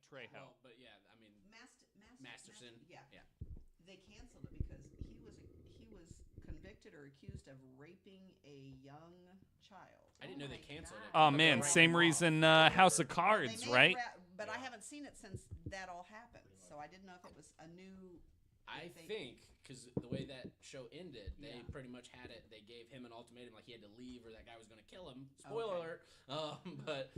Trejo. Well, but yeah, I mean, Masterson. Yeah. Yeah. They canceled it because he was convicted or accused of raping a young child. I didn't know they canceled it. Oh But man, they're same writing him reason off. House of They Cards, may right? but I haven't seen it since that all happened, so I didn't know if it was a new. I think because the way that show ended, they Yeah. pretty much had it. They gave him an ultimatum, like he had to leave, or that guy was going to kill him. Spoiler Okay. alert! But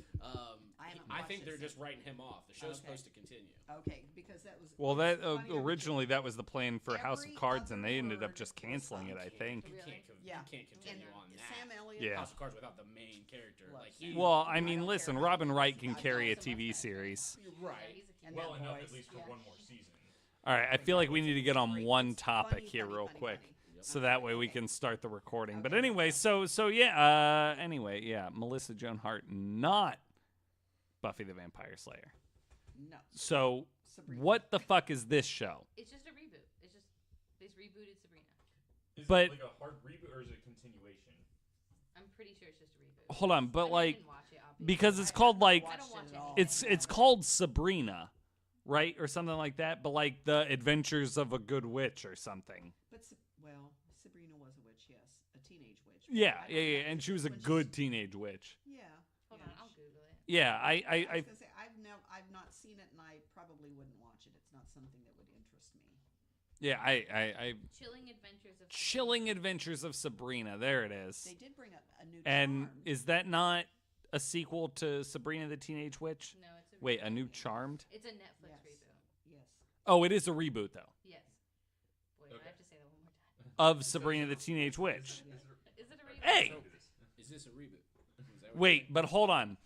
haven't I watched think it they're since. just writing him off. The show's Okay. supposed to continue. Okay, because that was. Well, it's that funny to- originally that was the plan for House of Every Cards, and other they ended up word just was canceling it. I You think. can't, Yeah. you can't continue And on that. Sam Elliott. Yeah. House of Cards without the main character. Look, Like Sam- Well, I I mean, don't listen, care. Robin Wright can I carry a know. TV series. Right. And Well that enough, voice, at least for yeah. one more season. All right, I feel like we need to get on one It's topic funny, here funny, real funny, quick, funny. so that way we can start the recording. But Okay. anyway, so yeah, anyway, yeah, Melissa Joan Hart, not Buffy the Vampire Slayer. No. So Sabrina. what the fuck is this show? It's just a reboot. They rebooted Sabrina. Is But- it like a hard reboot or is it a continuation? I'm pretty sure it's just a reboot. Hold on, I but mean, I like didn't watch it, obviously. because it's I called haven't like I don't watched it watch at all. it's called Sabrina, right, or something like that. But like the Adventures of a Good Witch or something. But Sabrina was a witch, yes, a teenage witch. Yeah, I don't yeah, know and she was a when she's- good teenage witch. Yeah. Hold yeah, on, I'll Google it. Yeah, I was I gonna say I've not seen it, and I probably wouldn't watch it. It's not something that would interest me. yeah, I Chilling Adventures of Chilling Adventures of Sabrina. Sabrina. There it is. They did bring up a new And charm. is that not a sequel to Sabrina the Teenage Witch? No, it's a Wait, a reboot. new Charmed? It's a Netflix Yes. reboot. Yes. Oh, it is a reboot though Yes. Wait, Okay. I have to say that one more time. of Sabrina the Teenage Witch. Is it a reboot? Hey, Is this a reboot? Is that what wait, but hold on.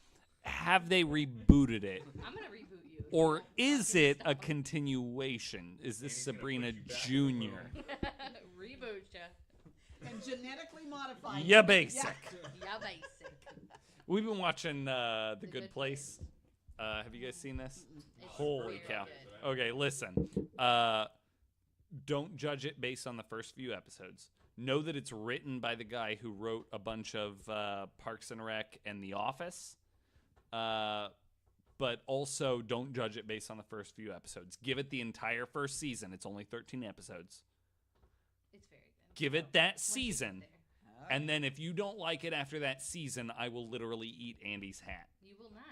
Have they rebooted it? I'm gonna reboot you. Or Don't is fucking it a stop. continuation? Is this He's gonna Sabrina put you back in the Jr.? Reboot ya. And genetically modified. Yeah, basic. Yeah, basic. We've been watching The The Good Good Place. Have you guys seen this? It's Holy very cow. good. Okay, listen. Don't judge it based on the first few episodes. Know that it's written by the guy who wrote a bunch of Parks and Rec and The Office. But also don't judge it based on the first few episodes. Give it the entire first season. It's only 13 episodes. It's very good. Give it that Once you get season. there. And then if you don't like it after that season, I will literally eat Andy's hat. You will not.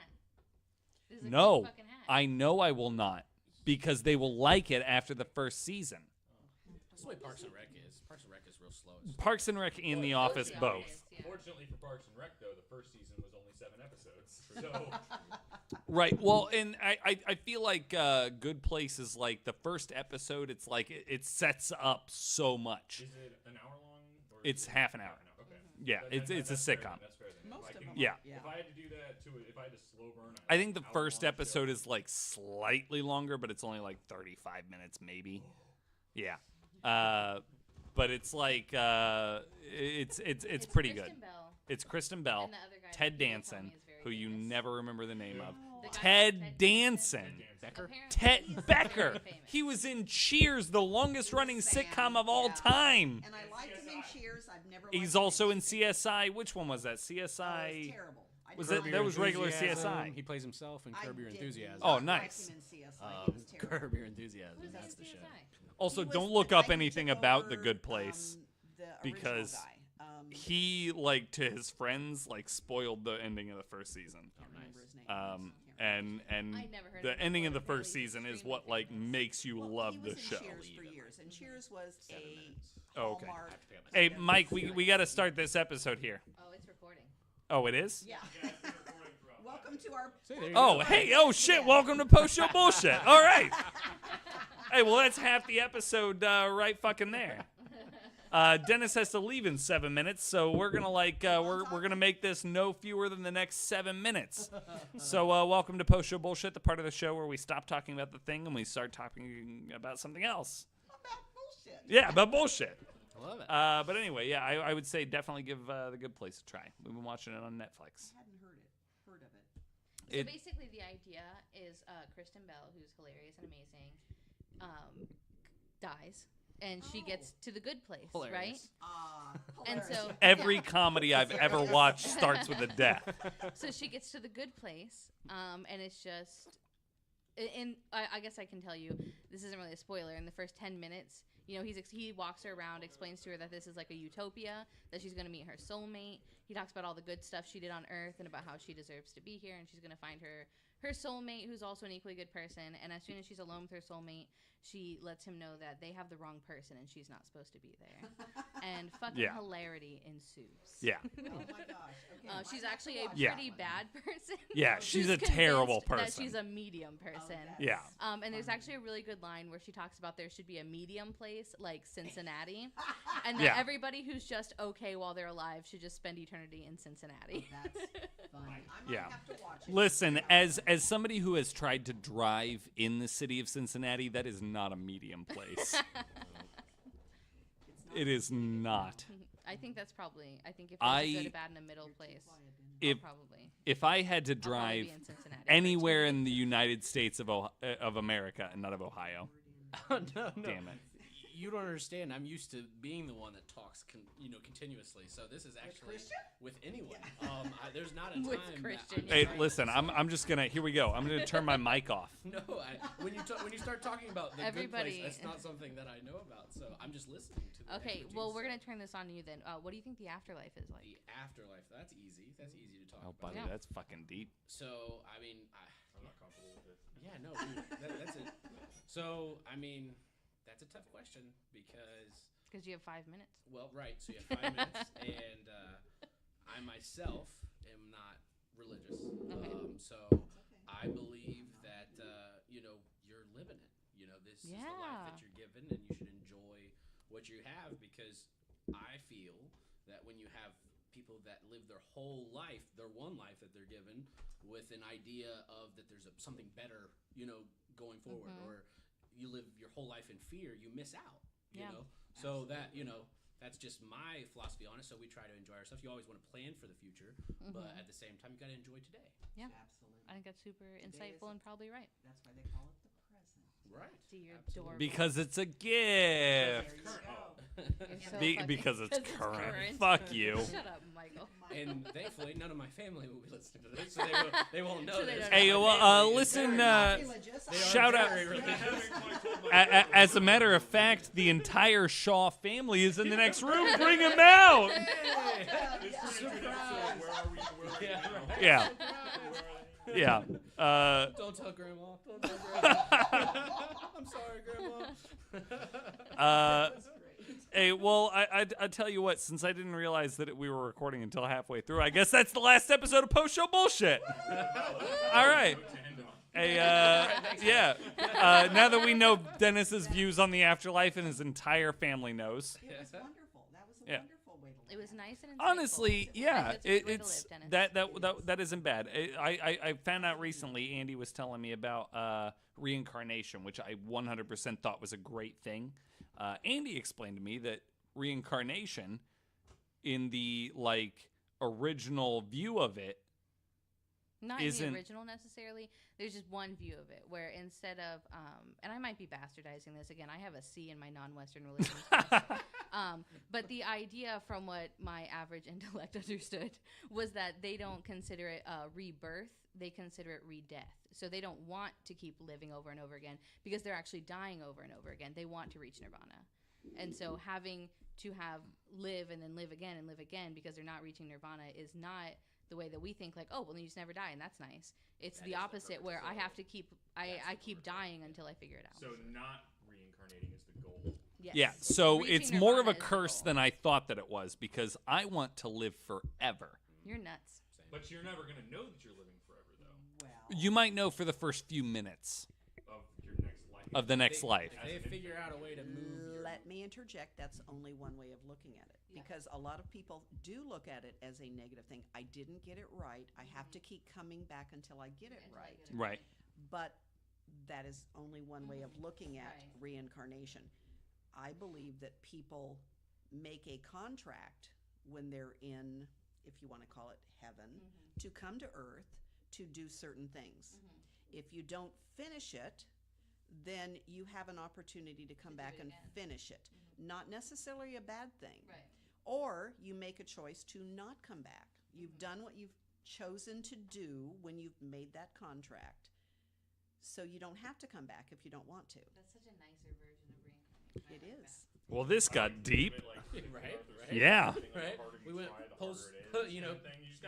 This is a No, good fucking hat. I know I will not. Because they will like it after the first season. That's the way Parks and Rec is. Parks and Rec is real slow. Parks and Rec and The Office The both. Office, yeah. Fortunately for Parks and Rec, though, the first season was only 7 episodes. So Right. Well, and I feel like Good Place is like the first episode. It's like it sets up so much. is it an hour long? Or is It's it half an hour. Okay. Yeah, it's a that's fair sitcom. then, That's fair then. Most If I of can- them. Yeah. Yeah. If I had to do that if I had to slow burn. I think the an first hour-long episode show- is like slightly longer, but it's only like 35 minutes maybe. Yeah. But it's like it's pretty good. Kristen Bell It's Kristen Bell, and the other guy Ted that you were telling Danson, me is very who you famous. never remember the name of. The guy- Ted Danson. Becker? Apparently Ted he's Becker. very famous. He was in Cheers, the longest running Sam, sitcom of all yeah. time. And I liked him in Cheers. I've never. He's liked also him in CSI. Which one was that? Oh, it's CSI. terrible. I Was didn't it- like that him. was regular Enthusiasm. CSI. He plays himself in I Curb Your did Enthusiasm. Oh, not like nice. him in CSI. He was terrible. Curb Your Enthusiasm. Who's That's in the show. CSI? Also, He was don't the look guy up who anything took about The over, Good Place. the original because guy. He, like, to his friends, like, spoiled the ending of the first season. Can't remember his name. And I never heard the of him ending of the before, first apparently he's season is extremely what like famous. makes you Well, love he the was in show. Cheers for years, and Cheers was a Oh, okay. Hallmark. Hey, Mike, we got to start this episode here. Oh, it's recording. Oh, it is? Yeah. Welcome to our. there you Oh, hey, oh shit! Welcome to Post Show Bullshit. All right. Hey, well, that's half the episode right fucking there. Dennis has to leave in 7 minutes, so we're gonna we're gonna make this no fewer than the next 7 minutes. So welcome to Post Show Bullshit, the part of the show where we stop talking about the thing and we start talking about something else. About bullshit. Yeah, about bullshit. I love it. But anyway, yeah, I would say definitely give The Good Place a try. We've been watching it on Netflix. I hadn't heard of it. So It- basically, the idea is Kristen Bell, who's hilarious and amazing, dies, and she gets to the good place, right? Hilarious. And Hilarious. so Every comedy I've ever watched starts with a death. So she gets to the good place, and it's I guess I can tell you, this isn't really a spoiler. In the first 10 minutes, you know, he walks her around, explains to her that this is like a utopia, that she's going to meet her soulmate. He talks about all the good stuff she did on Earth and about how she deserves to be here, and she's going to find her soulmate, who's also an equally good person. And as soon as she's alone with her soulmate, she lets him know that they have the wrong person and she's not supposed to be there. And fucking hilarity ensues. Yeah. Oh my gosh. Okay, She's might have actually to a watch pretty that one. bad person. Yeah, she's a who's terrible convinced person. That she's a medium person. Oh, Yeah. And there's actually a really good line where she talks about there should be a medium place like Cincinnati, and that everybody who's just okay while they're alive should just spend eternity in Cincinnati. That's funny. I might have to watch it. Listen, as somebody who has tried to drive in the city of Cincinnati, that is not a medium place. It is not. I think that's probably. I think if there's a good, a bad, and a middle place, If I had to I'll probably drive be in Cincinnati. anywhere in the United States of America, and not of Ohio, No. damn it. You don't understand. I'm used to being the one that talks, continuously. So this is actually with anyone. There's not a time. With that Christian, I'm Hey, trying to listen, say- I'm just gonna. Here we go. I'm gonna turn my mic off. No, when you start talking about the Everybody- good place, that's not something that I know about. So I'm just listening to. The Okay, expertise. well, we're gonna turn this on to you then. What do you think the afterlife is like? The afterlife. That's easy. That's easy to talk Oh, about. buddy, Yeah. that's fucking deep. So I mean, I'm not comfortable with it. yeah, no, dude, that's it. So I mean, that's a tough question because. Because you have 5 minutes. Well, right. So you have 5 minutes, and I myself am not religious. Okay. So I believe that you're living it. This is the life that you're given, and you should enjoy what you have, because I feel that when you have people that live their whole life, their one life that they're given, with an idea of that there's something better, going forward, or you live your whole life in fear, you miss out. You know. So that, that's just my philosophy on it. So we try to enjoy ourselves. You always want to plan for the future, but at the same time, you got to enjoy today. Yeah. Absolutely. I think that's super insightful and probably right. That's why they call it the present. Right. Dear Absolutely. adorable. Because it's a gift. There you go. You're so fucking- Because it's current. current. Fuck you. Shut up, Michael. And thankfully, none of my family will be listening to this, so they won't know So they this. don't Hey, My well, family is listen, very- Religious. they are shout out- very religious. As a matter of fact, the entire Shaw family is in the next room. Bring him out. Yeah, right. Yeah. Yeah. Don't tell Grandma. Don't tell Grandma. I'm sorry, Grandma. Hey, well, I tell you what, since I didn't realize that we were recording until halfway through, I guess that's the last episode of Post Show Bullshit. All right. Hey, yeah. Now that we know Dennis's views on the afterlife, and his entire family knows. It was wonderful. That was a Yeah. wonderful way to live. It was nice and insightful. Honestly, yeah, That's a great way to it's live, Dennis. that isn't bad. I found out recently. Andy was telling me about reincarnation, which I 100% thought was a great thing. Andy explained to me that reincarnation, in the original view of it, Not in isn't- the original necessarily. There's just one view of it where instead of, and I might be bastardizing this again. I have a C in my non-Western religions. But the idea from what my average intellect understood was that they don't consider it rebirth. They consider it re-death. So they don't want to keep living over and over again because they're actually dying over and over again. They want to reach nirvana. And so having to live and then live again and live again because they're not reaching nirvana is not the way that we think, well, you just never die, and that's nice. It's That the is the opposite, purpose where of I it. have to keep, I keep dying until I figure it out. So not reincarnating is the goal. Yes. yeah. So Reaching it's more of a nirvana is the curse goal. than I thought that it was, because I want to live forever. You're nuts. But you're never gonna know that you're living forever, though, Well, You might know for the first few minutes of your next life. of the next life. They figure out a way to move. let me interject. That's only one way of looking at it. Because a lot of people do look at it as a negative thing. I didn't get it right. I have to keep coming back until I get it right. Right. But that is only one way of looking at Right. reincarnation. I believe that people make a contract when they're in, if you want to call it heaven, to come to earth to do certain things. If you don't finish it, then you have an opportunity to come back and finish it. Not necessarily a bad thing. Right. Or you make a choice to not come back. You've done what you've chosen to do when you've made that contract. so you don't have to come back if you don't want to. That's such a nicer version of reincarnation. It is. Well, this got deep. Right? Yeah. Right? We went post,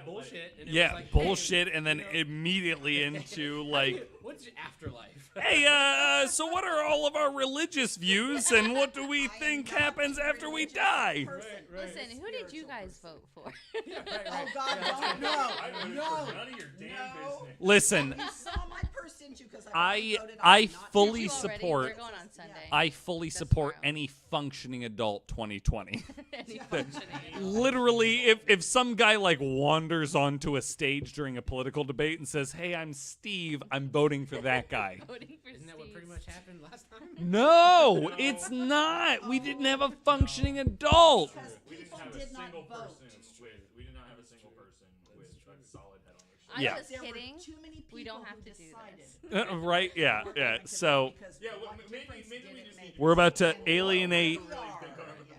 bullshit. And it Yeah, was like, bullshit, hey, and then immediately into like, what's your afterlife? hey, so what are all of our religious views, and what do we think happens after we die? Listen, who did you guys vote for? Oh God, don't no, I voted no. for none of your damn business. Listen, You saw my purse, didn't you? Because I voted I not fully Did you already? support. We're going on Sunday. I fully That's support tomorrow. any functioning adult 2020. Any functioning. Literally, if some guy like wanders onto a stage during a political debate and says, "Hey, I'm Steve," I'm voting for that guy. Voting for Isn't that what pretty Steve. much happened last time? No, it's not. We didn't have a functioning adult. because We didn't people have a did not single vote. person with. We did not have a single person with a solid head on their shoulders. I'm Yeah. just There were kidding. too many people We don't have who to do decided this. Right? Yeah, yeah. So because Yeah, well, what maybe difference we did it just make? need to we're about to alienate. We are.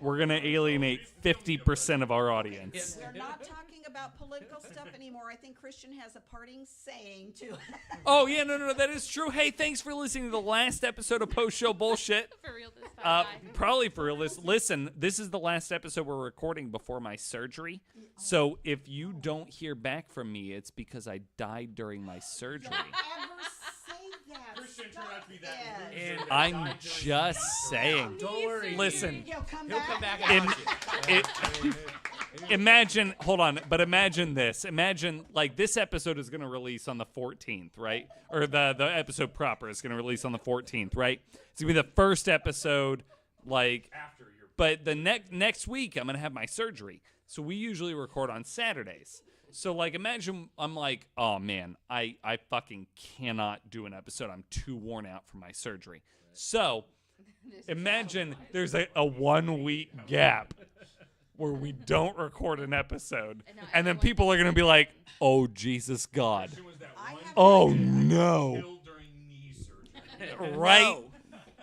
We're gonna alienate 50% of our audience. We're not talking about political stuff anymore. I think Christian has a parting saying to. Oh yeah, no, that is true. Hey, thanks for listening to the last episode of Post Show Bullshit. For real this time. Bye. Probably for real. Listen, this is the last episode we're recording before my surgery. So if you don't hear back from me, it's because I died during my surgery. Ever say that? Christian turned out to be Stop that it. loser that I'm died during just saying. Don't worry. Listen, He'll come He'll back. come back In- and haunt you. imagine, hold on, but imagine this. Imagine, like, this episode is going to release on the 14th, right? Or the episode proper is going to release on the 14th, right? It's going to be the first episode, like, after your but the next week I'm going to have my surgery. So we usually record on Saturdays. So, like, imagine I'm like, oh, man, I fucking cannot do an episode. I'm too worn out from my surgery. So imagine there's a 1 week gap where we don't record an episode. And now And then everyone people are going to be like, oh, Jesus God. Christian was that I one have Oh, an no. killed during knee surgery. Right?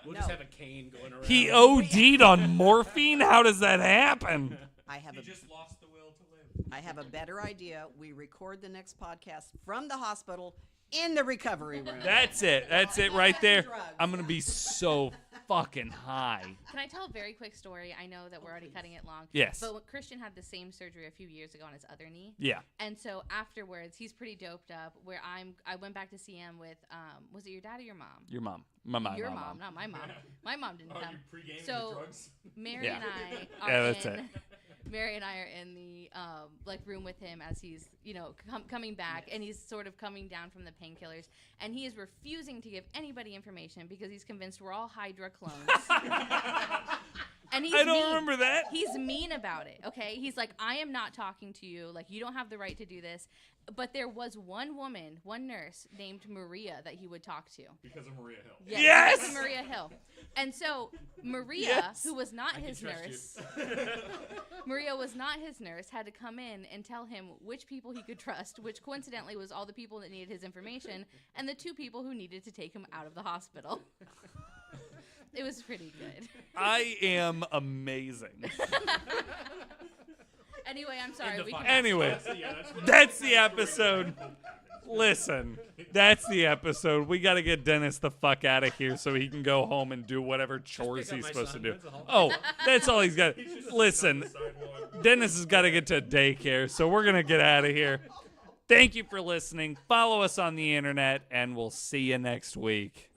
We'll just No. have a cane going around. He OD'd on morphine? How does that happen? I have He a just lost the will to live. I have a better idea. We record the next podcast from the hospital in the recovery room. That's it. That's it right there. I'm going to be so fucking high. Can I tell a very quick story? I know that we're already cutting it long. Yes. But when Christian had the same surgery a few years ago on his other knee. Yeah. And so afterwards, he's pretty doped up. Where I went back to see him with, was it your dad or your mom? Your mom. My Your mom, not my mom. My mom didn't Oh, come. you pre-gaming So the drugs? Mary Yeah. and I are Yeah, that's in. it. Mary and I are in the like room with him as he's coming back, and he's sort of coming down from the painkillers, and he is refusing to give anybody information because he's convinced we're all Hydra clones. And he's I don't mean. remember that. He's mean about it, okay? He's like, I am not talking to you. Like, you don't have the right to do this. But there was one woman, one nurse named Maria that he would talk to. Because of Maria Hill. Yes! because of Maria Hill. And so Maria, Yes! who was not his trust you. nurse, Maria was not his nurse, had to come in and tell him which people he could trust, which coincidentally was all the people that needed his information and the 2 people who needed to take him out of the hospital. It was pretty good. I am amazing. Anyway, I'm sorry. the We fun. can Anyway, Yeah, that's what that's the episode. Listen, that's the episode. We got to get Dennis the fuck out of here so he can go home and do whatever chores pick up he's my supposed son. to do. That's all. Oh, that's all he's got. Listen, sidewalk. Dennis has got to get to daycare, so we're going to get out of here. Thank you for listening. Follow us on the internet, and we'll see you next week.